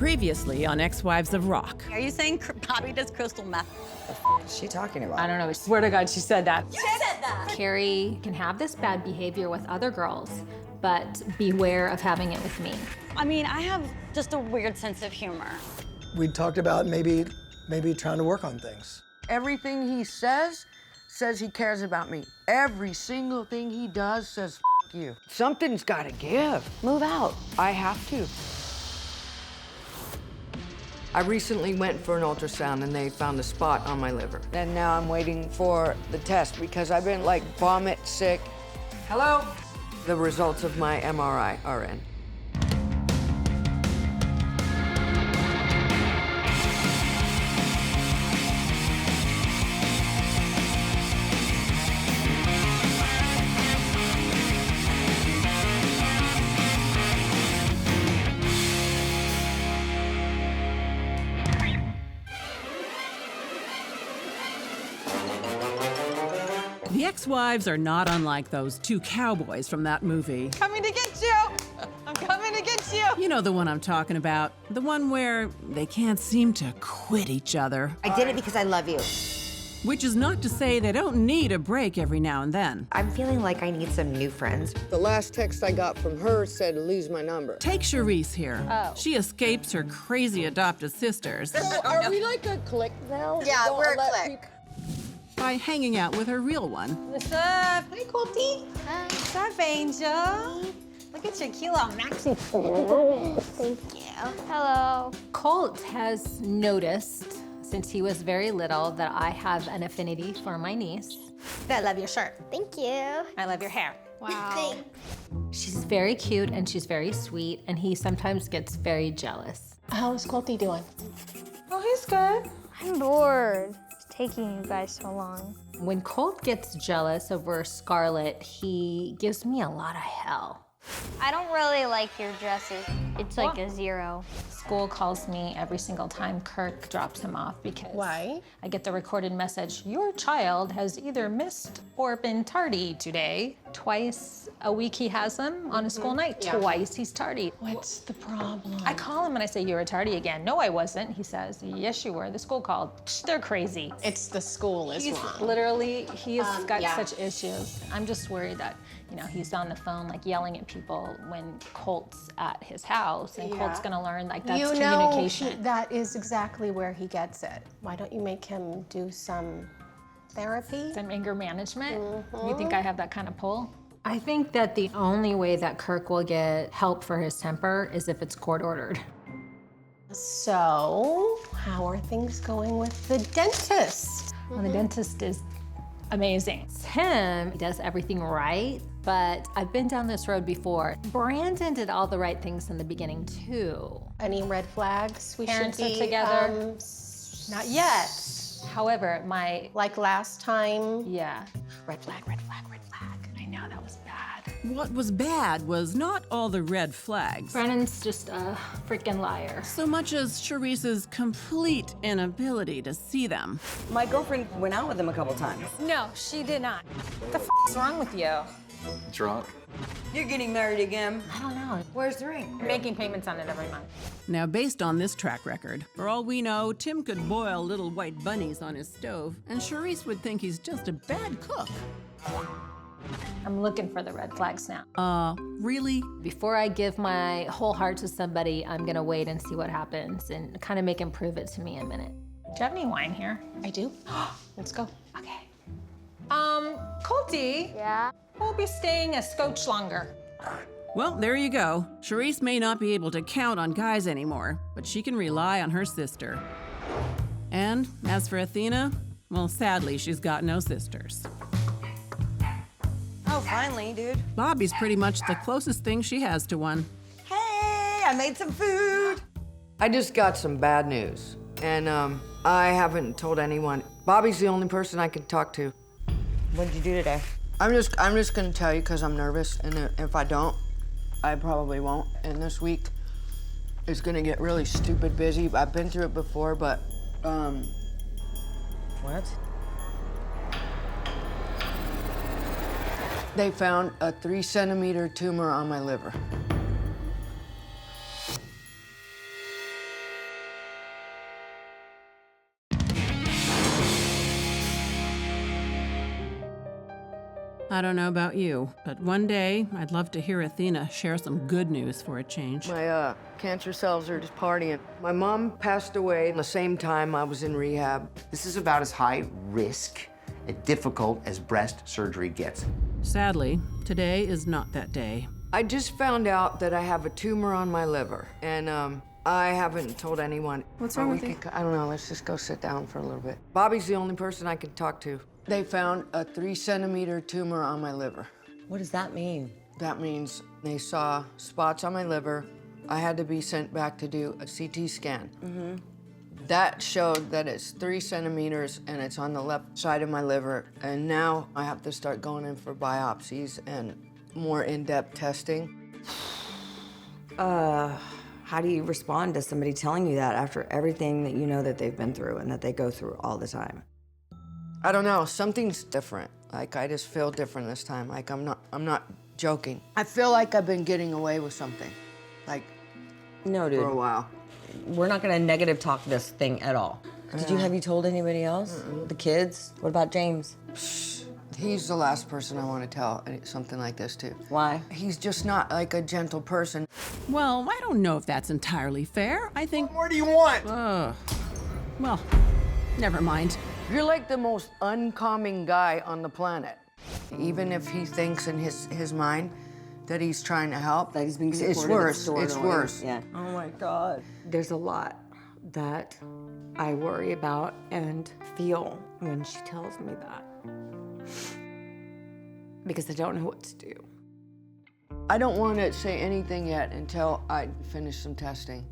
Previously on Ex-Wives of Rock. Are you saying Bobby does crystal meth? What is she talking about? I don't know, I swear to God she said that. You said that! Carrie can have this bad behavior with other girls, but beware of having it with me. I mean, I have just a weird sense of humor. We talked about maybe trying to work on things. Everything he says he cares about me. Every single thing he does says, F you. Something's gotta give. Move out. I have to. I recently went for an ultrasound and they found a spot on my liver. And now I'm waiting for the test because I've been like vomit sick. Hello? The results of my MRI are in. The ex-wives are not unlike those two cowboys from that movie. Coming to get you! I'm coming to get you! You know the one I'm talking about. The one where they can't seem to quit each other. I did it because I love you. Which is not to say they don't need a break every now and then. I'm feeling like I need some new friends. The last text I got from her said, lose my number. Take Sharise here. Oh. She escapes her crazy adopted sisters So are we like a clique now? Yeah, Don't we're a let clique. by hanging out with her real one. What's up? Hey, Colty. What's up, Angel? Look at your cute little maxi. Thank you. Hello. Colt has noticed since he was very little that I have an affinity for my niece. I love your shirt. Thank you. I love your hair. Wow. She's very cute and she's very sweet, and he sometimes gets very jealous. How's Colty doing? Oh, he's good. I'm bored. It's taking you guys so long. When Colt gets jealous over Scarlett, he gives me a lot of hell. I don't really like your dresses. It's like a 0. School calls me every single time Kirk drops him off because Why? I get the recorded message, your child has either missed or been tardy today. Twice a week he has them on a school night. Yeah. Twice he's tardy. What's the problem? I call him and I say, you were tardy again. No, I wasn't. He says, yes, you were. The school called. Psh, they're crazy. It's the school is He's wrong. literally, he's got yeah. such issues. I'm just worried that, you know, he's on the phone like yelling at people when Colt's at his house, and Colt's gonna learn like that's You know, communication. that is exactly where he gets it. Why don't you make him do some therapy? Some anger management. You think I have that kind of pull? I think that the only way that Kirk will get help for his temper is if it's court ordered. So, how are things going with the dentist? Well, the dentist is amazing. Tim does everything right, but I've been down this road before. Brandon did all the right things in the beginning too. Any red flags we Parents should are be together. Not yet. However, like last time? yeah. Red flag, red flag, red flag. I know, that was bad. What was bad was not all the red flags, Brennan's just a freaking liar. so much as Charise's complete inability to see them. My girlfriend went out with him a couple times. No, she did not. What the f is wrong with you? Drunk. You're getting married again. I don't know. Where's the ring? I'm making payments on it every month. Now, based on this track record, for all we know, Tim could boil little white bunnies on his stove, and Sharise would think he's just a bad cook. I'm looking for the red flags now. Really? Before I give my whole heart to somebody, I'm gonna wait and see what happens and kind of make him prove it to me in a minute. Do you have any wine here? I do. Let's go. Okay. Colty, Yeah? we'll be staying a scotch longer. Well, there you go. Sharise may not be able to count on guys anymore, but she can rely on her sister. And as for Athena, well, sadly, she's got no sisters. Oh, finally, dude. Bobby's pretty much the closest thing she has to one. Hey, I made some food. I just got some bad news, and I haven't told anyone. Bobby's the only person I can talk to. What'd you do today? I'm just gonna tell you because I'm nervous, and if I don't, I probably won't. And this week is gonna get really stupid busy. I've been through it before, but What? they found a 3-centimeter tumor on my liver. I don't know about you, but one day I'd love to hear Athena share some good news for a change. My cancer cells are just partying. My mom passed away the same time I was in rehab. This is about as high risk and difficult as breast surgery gets. Sadly, today is not that day. I just found out that I have a tumor on my liver, and I haven't told anyone. What's wrong with you? I don't know, let's just go sit down for a little bit. Bobby's the only person I can talk to. They found a 3-centimeter tumor on my liver. What does that mean? That means they saw spots on my liver. I had to be sent back to do a CT scan. That showed that it's 3 centimeters and it's on the left side of my liver. And now I have to start going in for biopsies and more in-depth testing. How do you respond to somebody telling you that after everything that you know that they've been through and that they go through all the time? I don't know, something's different. Like, I just feel different this time. Like, I'm not joking. I feel like I've been getting away with something, like, No, dude. for a while. We're not gonna negative talk this thing at all. Have you told anybody else? The kids? What about James? He's the last person I want to tell something like this to. Why? He's just not like a gentle person. Well, I don't know if that's entirely fair. I think. What more do you want? Well, never mind. You're like the most uncalming guy on the planet. Even if he thinks in his mind that he's trying to help, That he's being it's supportive, worse. stored It's away. worse. Yeah. Oh my God. There's a lot that I worry about and feel when she tells me that. Because I don't know what to do. I don't want to say anything yet until I finish some testing.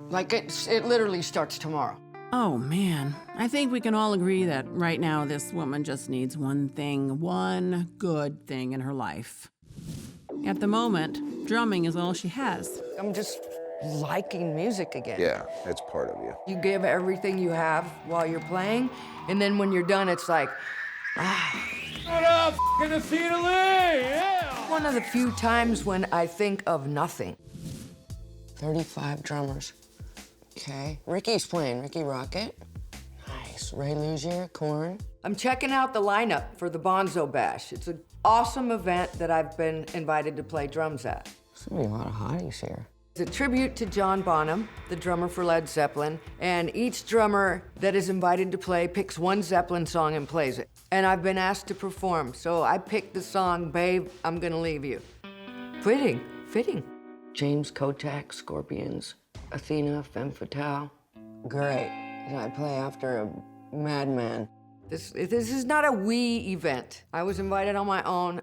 Like, it literally starts tomorrow. Oh man, I think we can all agree that right now this woman just needs one thing, one good thing in her life. At the moment, drumming is all she has. I'm just liking music again. Yeah, it's part of you. You give everything you have while you're playing, and then when you're done, it's like, What up, f***ing Athena Lee? Yeah! one of the few times when I think of nothing. 35 drummers. Okay. Ricky's playing. Ricky Rocket. Nice. Ray Luzier, Korn. I'm checking out the lineup for the Bonzo Bash. It's an awesome event that I've been invited to play drums at. There's gonna be a lot of hotties here. It's a tribute to John Bonham, the drummer for Led Zeppelin, and each drummer that is invited to play picks one Zeppelin song and plays it. And I've been asked to perform, so I picked the song, Babe, I'm Gonna Leave You. Fitting. James Kotak, Scorpions, Athena, Femme Fatale. Great. And I play after a madman. This is not a we event. I was invited on my own.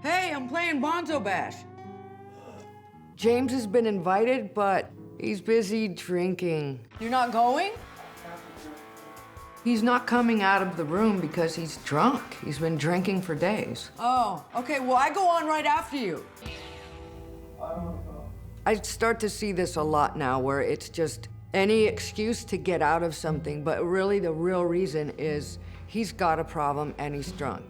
Hey, I'm playing Bonzo Bash. James has been invited, but he's busy drinking. You're not going? He's not coming out of the room because he's drunk. He's been drinking for days. Oh, okay, well, I go on right after you. I start to see this a lot now, where it's just any excuse to get out of something, but really the real reason is he's got a problem and he's drunk.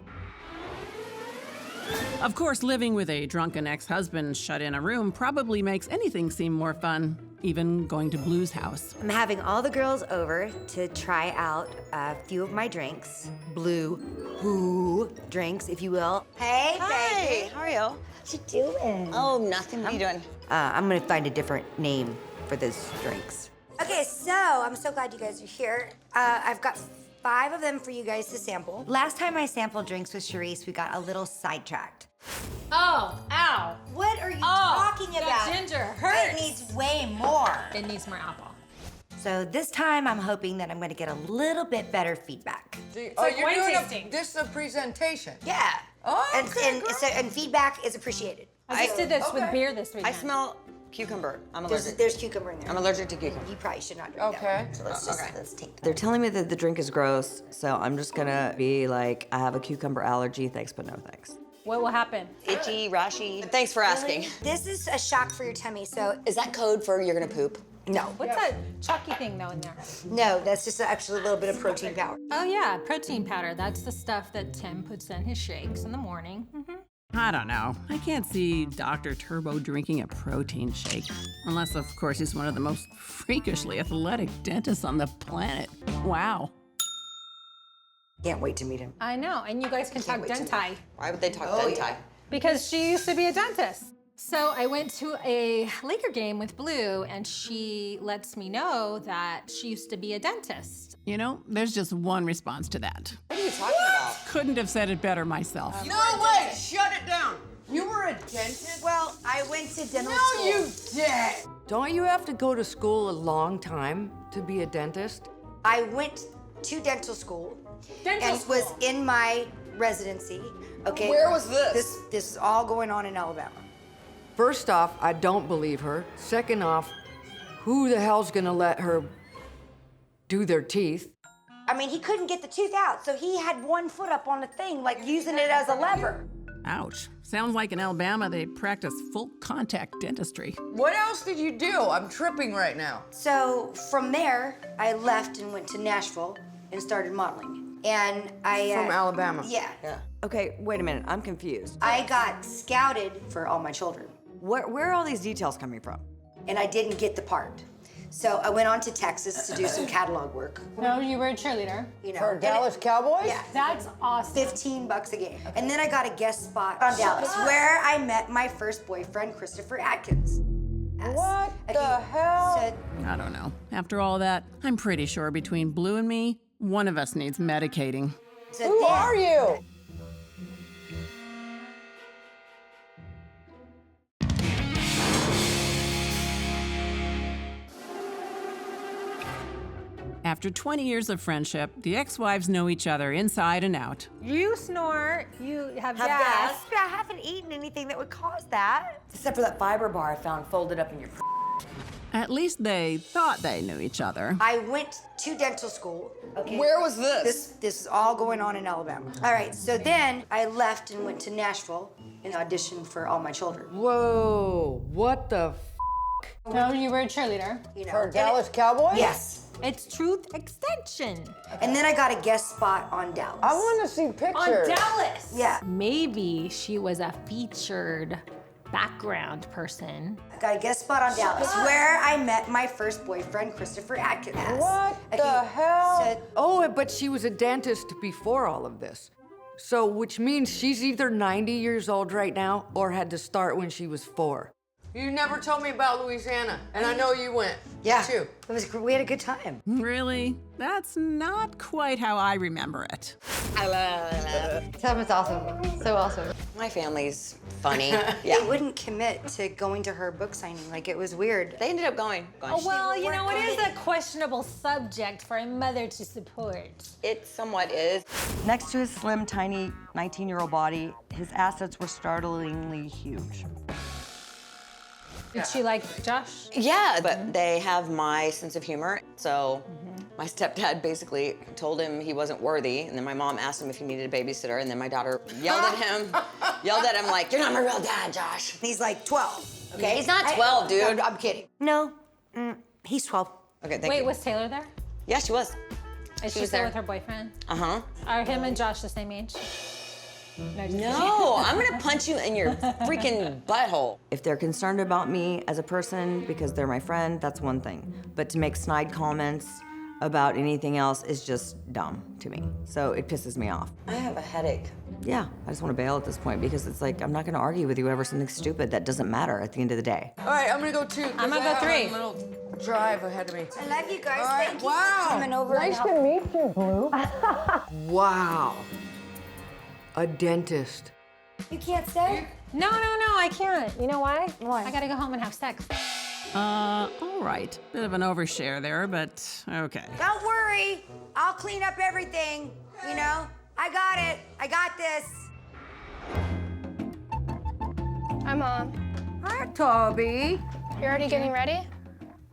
Of course, living with a drunken ex-husband shut in a room probably makes anything seem more fun, even going to Blue's house. I'm having all the girls over to try out a few of my drinks. Blue who drinks, if you will. Hey, baby. How are you? What you doing? Oh, nothing. What are you doing? I'm gonna find a different name for those drinks. Okay, so I'm so glad you guys are here. I've got 5 of them for you guys to sample. Last time I sampled drinks with Sharise, we got a little sidetracked. Oh, ow. What are you talking about? That ginger hurts. It needs way more. It needs more apple. So this time I'm hoping that I'm gonna get a little bit better feedback. like wine tasting. This is a presentation. Yeah. Oh, and, okay, and feedback is appreciated. I just did this with beer this weekend. I smell cucumber. I'm allergic. There's cucumber in there. I'm allergic to cucumber. You probably should not drink that one. So let's take that. They're telling me that the drink is gross, so I'm just gonna be like, I have a cucumber allergy, thanks but no thanks. What will happen? Itchy, rashy. Thanks for asking. This is a shock for your tummy, so Is that code for you're gonna poop? no. What's that chalky thing though in there? No, that's just actually a little bit of protein powder. Oh yeah, protein powder. That's the stuff that Tim puts in his shakes in the morning. I don't know. I can't see Dr. Turbo drinking a protein shake. Unless, of course, he's one of the most freakishly athletic dentists on the planet. Wow. Can't wait to meet him. I know, and you guys can talk denti. Why would they talk denti? Because she used to be a dentist. So I went to a Laker game with Blue, and she lets me know that she used to be a dentist. You know, there's just one response to that. What are you talking about? Couldn't have said it better myself. No, wait, shut it down. You were a dentist? Well, I went to dental No, school. you did. Don't you have to go to school a long time to be a dentist? I went to dental school. Was in my residency. Okay. Where was this? This is all going on in Alabama. First off, I don't believe her. Second off, who the hell's gonna let her do their teeth? I mean, he couldn't get the tooth out, so he had one foot up on the thing, like using it as a lever. Ouch. Sounds like in Alabama they practice full contact dentistry. What else did you do? I'm tripping right now. So from there, I left and went to Nashville and started modeling. And I From Alabama. Yeah. Okay, wait a minute, I'm confused. I got scouted for All My Children, Where are all these details coming from? and I didn't get the part. So I went on to Texas to do some catalog work. No, you were a cheerleader. You know, For Dallas Cowboys? Yeah. That's awesome. $15 a game. And then I got a guest spot on Dallas, where I met my first boyfriend, Christopher Atkins. What the hell? I don't know. After all that, I'm pretty sure between Blue and me, one of us needs medicating. Who are you? After 20 years of friendship, the ex-wives know each other inside and out. You snort, you have gas. gas. I haven't eaten anything that would cause that. Except for that fiber bar I found folded up in your. At least they thought they knew each other. I went to dental school. Okay. Where was this? This is all going on in Alabama. All right, so then I left and went to Nashville and auditioned for All My Children. Whoa, what the No, you were a cheerleader. You know, For Dallas Cowboys? Yes. It's Truth Extension. And then I got a guest spot on Dallas. I want to see pictures. On Dallas. Yeah. Maybe she was a featured background person. I got a guest spot on Dallas, where I met my first boyfriend, Christopher Atkins. What the hell? said- Oh, but she was a dentist before all of this. So, which means she's either 90 years old right now or had to start when she was 4. You never told me about Louisiana, and I know you went. Yeah. Too. We had a good time. Really? That's not quite how I remember it. Tell it's awesome. So awesome. My family's funny. They wouldn't commit to going to her book signing. Like, it was weird. They ended up going. Oh, well, you know, it is a questionable subject for a mother to support. It somewhat is. Next to his slim, tiny 19-year-old body, his assets were startlingly huge. Did she like Josh? Yeah, but they have my sense of humor. So my stepdad basically told him he wasn't worthy, and then my mom asked him if he needed a babysitter, and then my daughter yelled at him like, "You're not my real dad, Josh." He's like 12, okay? He's not 12, dude. I'm kidding. No, he's 12. Okay, thank Wait, you. was Taylor there? Yeah, she was. Is she was still there. with her boyfriend? Uh-huh. Are him and Josh the same age? No, I'm gonna punch you in your freaking butthole. If they're concerned about me as a person because they're my friend, that's one thing. But to make snide comments about anything else is just dumb to me. So it pisses me off. I have a headache. Yeah, I just want to bail at this point because it's like, I'm not going to argue with you over something stupid that doesn't matter at the end of the day. All right, I'm gonna go 2. I'm gonna go 3. A little drive ahead of me. I love you guys. All right, Thank you wow. for coming over. Nice to meet you, Blue. Wow. A dentist. You can't stay? No, I can't. You know why? Why? I gotta go home and have sex. All right. Bit of an overshare there, but okay. Don't worry. I'll clean up everything. You know? I got it. I got this. Hi, Mom. Hi, Toby. You're already getting ready?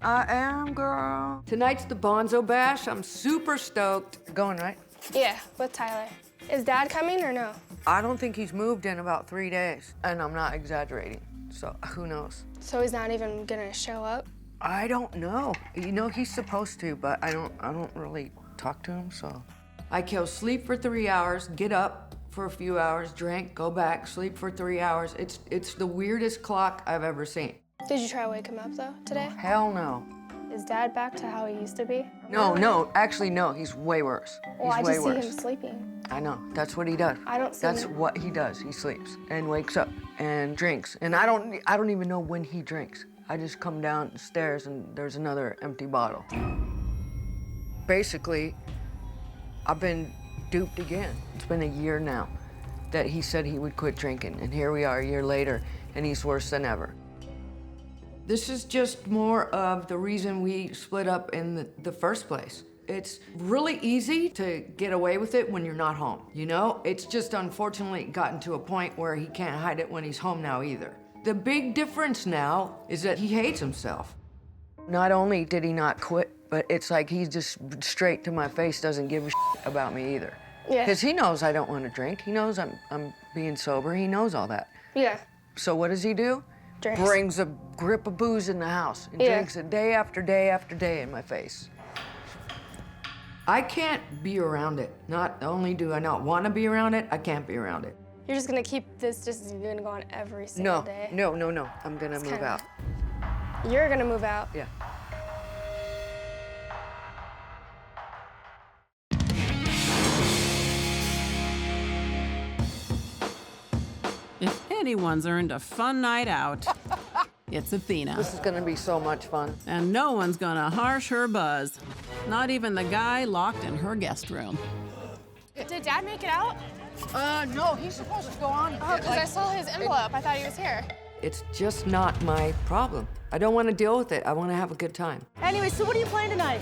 I am, girl. Tonight's the Bonzo Bash. I'm super stoked. Going, right? Yeah, with Tyler. Is Dad coming or no? I don't think he's moved in about 3 days, and I'm not exaggerating, so who knows? So he's not even gonna show up? I don't know. You know, he's supposed to, but I don't really talk to him, so. I kill sleep for 3 hours, get up for a few hours, drink, go back, sleep for 3 hours. It's the weirdest clock I've ever seen. Did you try to wake him up though today? Hell no. Is Dad back to how he used to be? No, actually, no, he's way worse. Well, I He's way just see worse. him sleeping. I know, that's what he does. I don't see That's him. what he does. He sleeps and wakes up and drinks. And I don't even know when he drinks. I just come downstairs and there's another empty bottle. Basically, I've been duped again. It's been a year now that he said he would quit drinking, and here we are a year later, and he's worse than ever. This is just more of the reason we split up in the first place. It's really easy to get away with it when you're not home, you know? It's just unfortunately gotten to a point where he can't hide it when he's home now either. The big difference now is that he hates himself. Not only did he not quit, but it's like he just straight to my face doesn't give a shit about me either. Yeah. Because he knows I don't want to drink. He knows I'm being sober. He knows all that. Yeah. So what does he do? Drinks. Brings a grip of booze in the house and drinks it day after day after day in my face. I can't be around it. Not only do I not want to be around it, I can't be around it. You're just gonna keep this, just you're gonna go on every single day? No. I'm gonna move out. You're gonna move out? Yeah. If anyone's earned a fun night out, it's Athena. This is gonna be so much fun. And no one's gonna harsh her buzz. Not even the guy locked in her guest room. Did Dad make it out? No, he's supposed to go on. Oh, because I saw his envelope. I thought he was here. It's just not my problem. I don't want to deal with it. I want to have a good time. Anyway, so what are you playing tonight?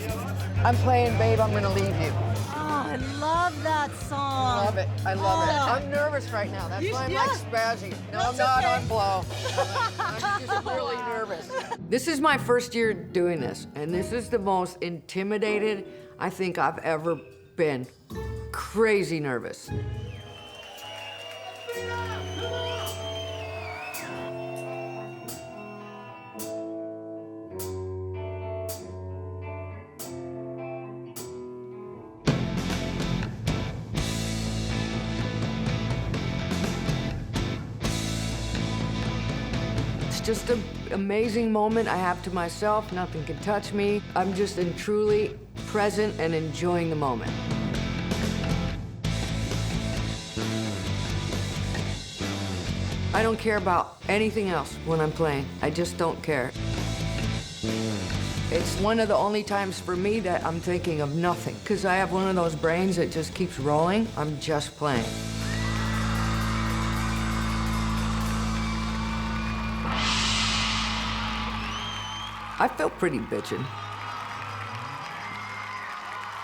I'm playing Babe, I'm Gonna Leave You. Oh, I love that song. Love it. I love it. I'm nervous right now. That's why I'm like spazzy. No, I'm not on blow. I'm just really nervous. This is my first year doing this, and this is the most intimidated I think I've ever been. Crazy nervous. It's just an amazing moment I have to myself. Nothing can touch me. I'm just truly present and enjoying the moment. I don't care about anything else when I'm playing. I just don't care. It's one of the only times for me that I'm thinking of nothing, because I have one of those brains that just keeps rolling. I'm just playing. I feel pretty bitchin'.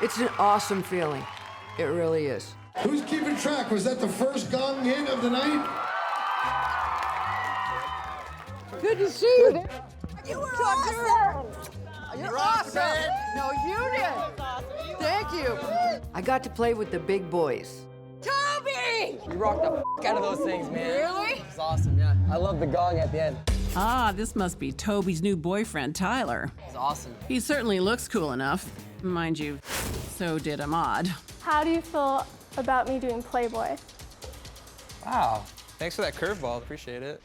It's an awesome feeling. It really is. Who's keeping track? Was that the first gong hit of the night? Good to see you. You were awesome. You're awesome. No, you did. Thank you. I got to play with the big boys. Toby! You rocked the out of those things, man. Really? It's awesome, yeah. I love the gong at the end. Ah, this must be Toby's new boyfriend, Tyler. It's awesome. He certainly looks cool enough. Mind you, so did Ahmad. How do you feel about me doing Playboy? Wow. Thanks for that curveball. Appreciate it.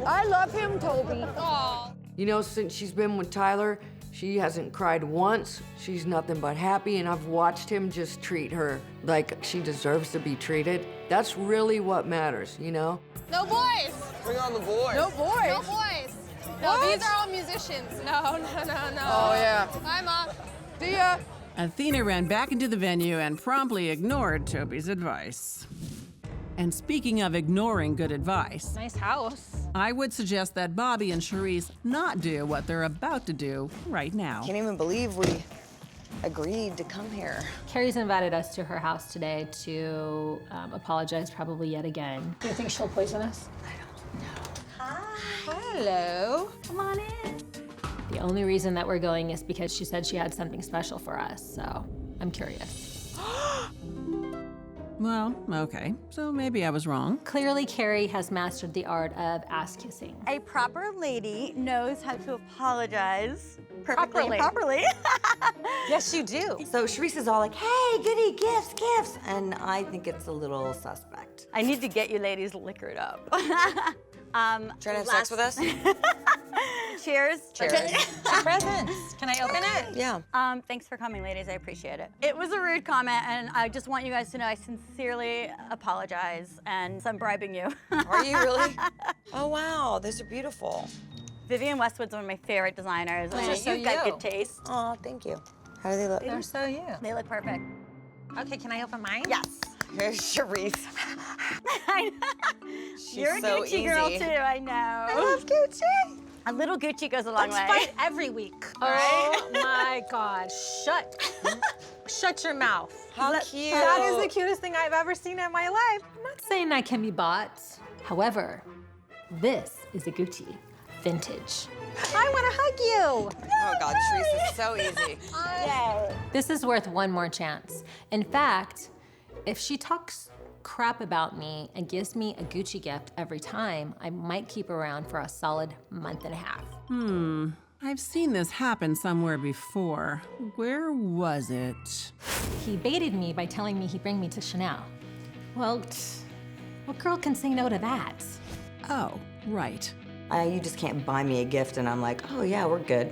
I love him, Toby. Aw. You know, since she's been with Tyler, she hasn't cried once. She's nothing but happy, and I've watched him just treat her like she deserves to be treated. That's really what matters, you know? No boys! Bring on the boys. No boys. No boys! No, these are all musicians. No. Oh, yeah. Bye, Mom. See ya. Athena ran back into the venue and promptly ignored Toby's advice. And speaking of ignoring good advice, Nice house. I would suggest that Bobby and Sharise not do what they're about to do right now. Can't even believe we agreed to come here. Carrie's invited us to her house today to apologize probably yet again. Do you think she'll poison us? Hello. Come on in. The only reason that we're going is because she said she had something special for us, so I'm curious. Well, okay, so maybe I was wrong. Clearly, Carrie has mastered the art of ass kissing. A proper lady knows how to apologize perfectly Properly. and properly. Yes, you do. So Sharise is all like, hey, goody, gifts. And I think it's a little suspect. I need to get you ladies liquored up. Trying to have sex with us? Cheers. Cheers. Presents. Can I open it? Yeah. Thanks for coming, ladies. I appreciate it. It was a rude comment, and I just want you guys to know I sincerely apologize, and I'm bribing you. Are you really? Oh, wow. Those are beautiful. Vivienne Westwood's one of my favorite designers. Those are so You've got you. good taste. Oh, thank you. How do they look? They're so you. They look perfect. Okay, can I open mine? Yes. Here's Sharise. I know. You're a so Gucci girl easy. too, I know. I love Gucci. A little Gucci goes a long Let's way. fight every week. Oh my God. Shut your mouth. How cute. That is the cutest thing I've ever seen in my life. I'm not saying I can be bought. However, this is a Gucci vintage. I want to hug you. Oh, God, Sharise is so easy. Yay. This is worth one more chance. In fact, if she talks crap about me and gives me a Gucci gift every time, I might keep her around for a solid month and a half. I've seen this happen somewhere before. Where was it? He baited me by telling me he'd bring me to Chanel. Well, what girl can say no to that? Oh, right. You just can't buy me a gift and I'm like, oh yeah, we're good.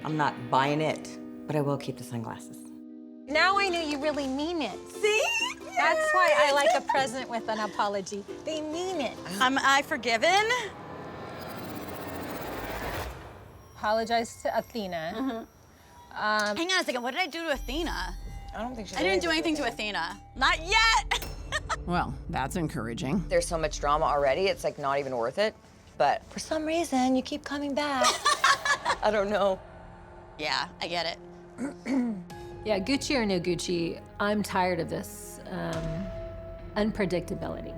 I'm not buying it, but I will keep the sunglasses. Now I know you really mean it. See? That's why I like a present with an apology. They mean it. Am I forgiven? Apologize to Athena. Hang on a second. What did I do to Athena? I don't think she I didn't do anything to Athena. Not yet. Well, that's encouraging. There's so much drama already, it's like not even worth it. But for some reason, you keep coming back. I don't know. Yeah, I get it. Yeah, Gucci or no Gucci, I'm tired of this unpredictability.